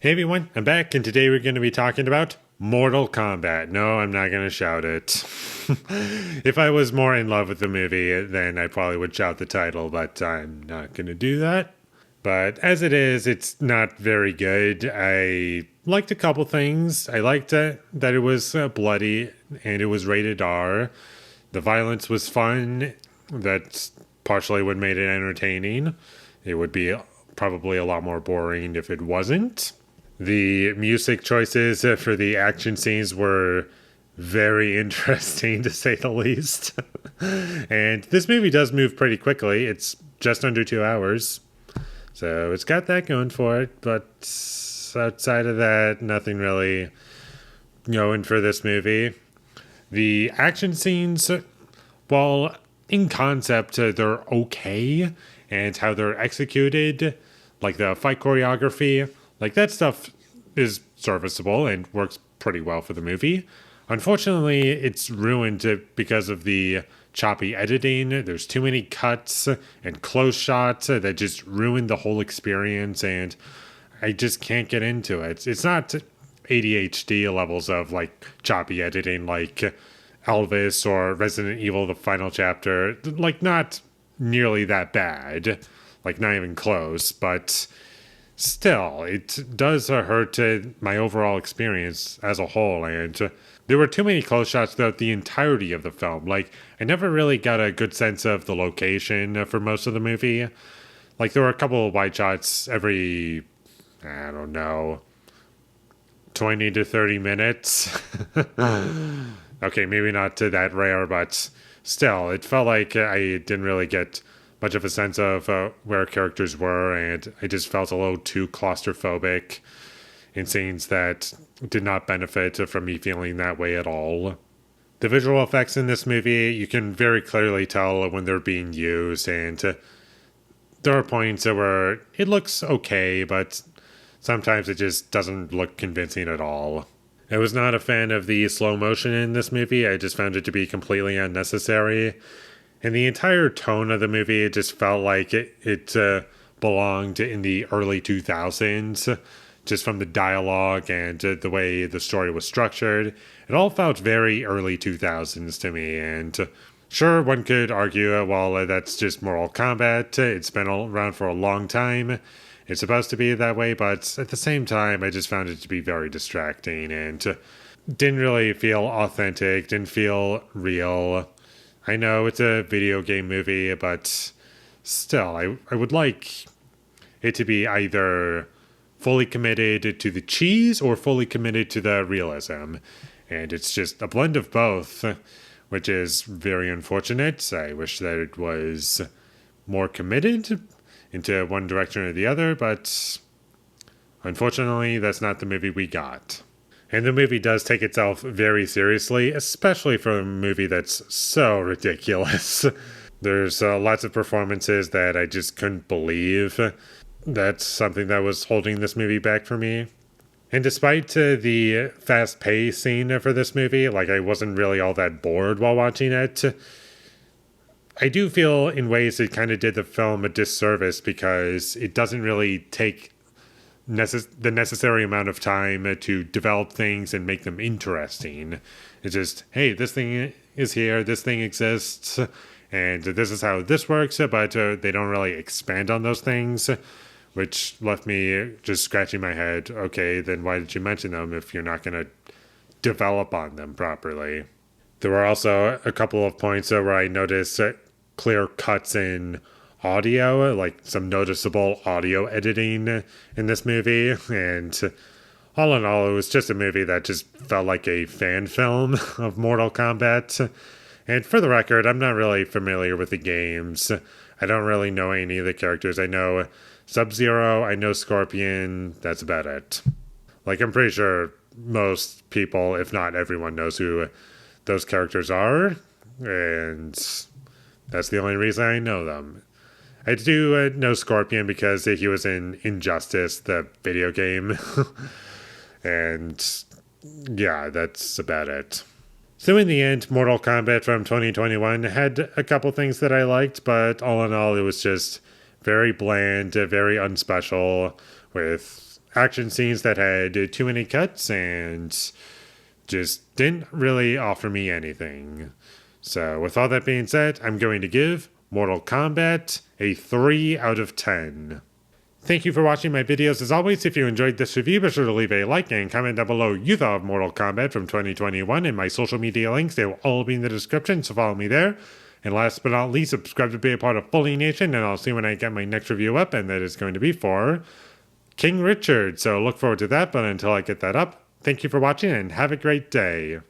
Hey everyone, I'm back, and today we're going to be talking about Mortal Kombat. No, I'm not going to shout it. If I was more in love with the movie, then I probably would shout the title, but I'm not going to do that. But as it is, it's not very good. I liked a couple things. I liked that it was bloody and it was rated R. The violence was fun. That's partially what made it entertaining. It would be probably a lot more boring if it wasn't. The music choices for the action scenes were very interesting, to say the least. And this movie does move pretty quickly. It's just under 2 hours. So it's got that going for it. But outside of that, nothing really going for this movie. The action scenes, while in concept, they're okay. And how they're executed, like the fight choreography, like that stuff is serviceable and works pretty well for the movie. Unfortunately, it's ruined because of the choppy editing. There's too many cuts and close shots that just ruin the whole experience, and I just can't get into it. It's not ADHD levels of like choppy editing like Elvis or Resident Evil the final chapter. Like, not nearly that bad. Like, not even close, but still, it does hurt my overall experience as a whole, and there were too many close shots throughout the entirety of the film. Like, I never really got a good sense of the location for most of the movie. Like, there were a couple of wide shots every, I don't know, 20 to 30 minutes. Okay, maybe not that rare, but still, it felt like I didn't really get much of a sense of where characters were, and I just felt a little too claustrophobic in scenes that did not benefit from me feeling that way at all. The visual effects in this movie, you can very clearly tell when they're being used, and there are points where it looks okay, but sometimes it just doesn't look convincing at all. I was not a fan of the slow motion in this movie. I just found it to be completely unnecessary. And the entire tone of the movie, it just felt like it belonged in the early 2000s, just from the dialogue and the way the story was structured. It all felt very early 2000s to me. And sure, one could argue, well, that's just Mortal Kombat. It's been around for a long time. It's supposed to be that way, but at the same time, I just found it to be very distracting and didn't really feel authentic, didn't feel real. I know it's a video game movie, but still, I would like it to be either fully committed to the cheese or fully committed to the realism. And it's just a blend of both, which is very unfortunate. I wish that it was more committed into one direction or the other, but unfortunately, that's not the movie we got. And the movie does take itself very seriously, especially for a movie that's so ridiculous. There's lots of performances that I just couldn't believe. That's something that was holding this movie back for me. And despite the fast pacing for this movie, like, I wasn't really all that bored while watching it, I do feel in ways it kind of did the film a disservice because it doesn't really take the necessary amount of time to develop things and make them interesting. It's just, hey, this thing is here, this thing exists, and this is how this works, but they don't really expand on those things, which left me just scratching my head. Okay, then why did you mention them if you're not going to develop on them properly? There were also a couple of points where I noticed clear cuts in audio, like some noticeable audio editing in this movie, and all in all, it was just a movie that just felt like a fan film of Mortal Kombat. And for the record, I'm not really familiar with the games. I don't really know any of the characters. I know Sub-Zero, I know Scorpion, that's about it. Like, I'm pretty sure most people, if not everyone, knows who those characters are, and that's the only reason I know them. I do know Scorpion because he was in Injustice, the video game. And yeah, that's about it. So in the end, Mortal Kombat from 2021 had a couple things that I liked, but all in all, it was just very bland, very unspecial, with action scenes that had too many cuts and just didn't really offer me anything. So, with all that being said, I'm going to give Mortal Kombat a 3 out of 10. Thank you for watching my videos. As always, if you enjoyed this review, be sure to leave a like and comment down below you thought of Mortal Kombat from 2021, and my social media links, they will all be in the description, so follow me there. And last but not least, subscribe to be a part of Foley Nation, and I'll see when I get my next review up, and that is going to be for King Richard. So look forward to that, but until I get that up, thank you for watching and have a great day.